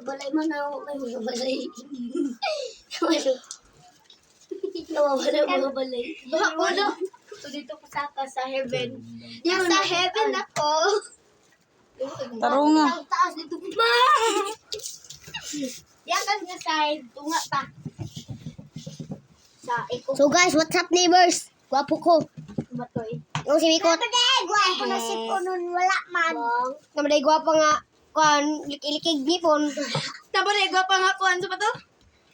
balay man ako. May mga balay. Nawawala mga balay. Wala. So dito ko sa heaven. Yan sa heaven ako. Tarong nga. Ang taas dito. Yan kasi nga side. Tunga ta. Sa iko. So guys, what's up neighbors? Gwapo ko. Matoy. Yung si Mikot. Gwapo na si Punon. Wala man. Namaday gwapo nga. Kuan, likilikig nipon. Tabaray gwapo nga kuhan sa bato.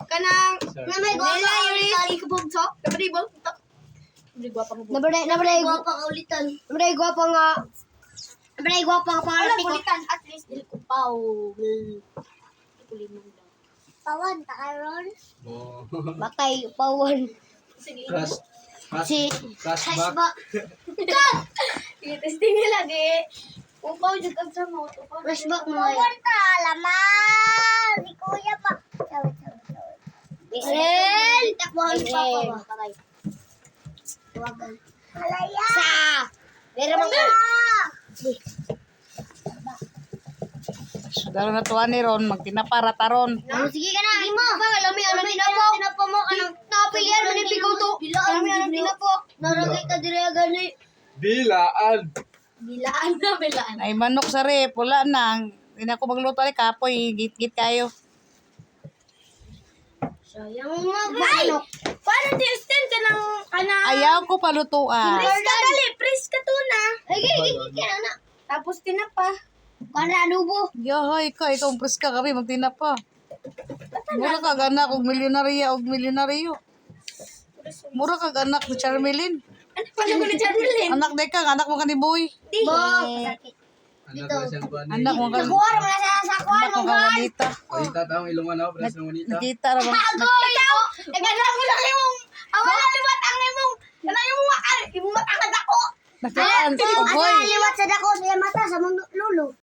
Kanang. Namay gwapo Nela ka yung ulitan. ikubugso. Tabaray gwapo. Tabaray gwapo nga. Namaday Gwapo ka ulitan. Namaday gwapo nga. Namaday gwapo nga Wala pangalan Mikot. ulitan. At least dili ko paw. Kulimang daw. Pawan, takaron. Oh. Batay, pawan. Sige. Flashback. I-testing nila lagi. Upaw jud ang sa mo. Flashback mo. Pawan ta laman. Di kuya pa. Isen! Takbuhan ni Papa ba? Taray. Malaya. Sa! Pero mga... Daro na tuwa ni Ron, magtinapara taron. Sige ka na. Hindi mo. Alami, alami na po. Tinapo mo kanang Napilihan mo ni Pigaw to. Alami anong tinapo. Naragay ka dire gani. Bilaan. Bilaan na bilaan. Ay manok sa rep, wala na. Hindi na ako magluto ni kapoy, git-git kayo. Sayang mga paano di extend ka ng kanang Ayaw ko palutuan. Pris ka dali, pris ka tuna. Ay, kaya na. Tapos tinapa. Kaya adobo. Yahay ka, ikaw pres ka kami, magtinapa. Mura ka ganak, og milyonarya, og milyonaryo. Mura ka ganak ni Charmelin. Ano pala ko ni Charlene? Anak de ka, anak mo ka ni Boy. Bo. Anak ko siyang kuhan ni. Anak mo ka, Nakuha mo na sa sakuan anak mo mo. ka manita. Manita taong ilungan ako, pres ng manita. Nakita ra ba? Ikaw, nagandang mo lang yung wala liwat ang imong kana yung imong matangad ako. Nakitaan, oh boy. Liwat sa dako sa mata sa mong lulo.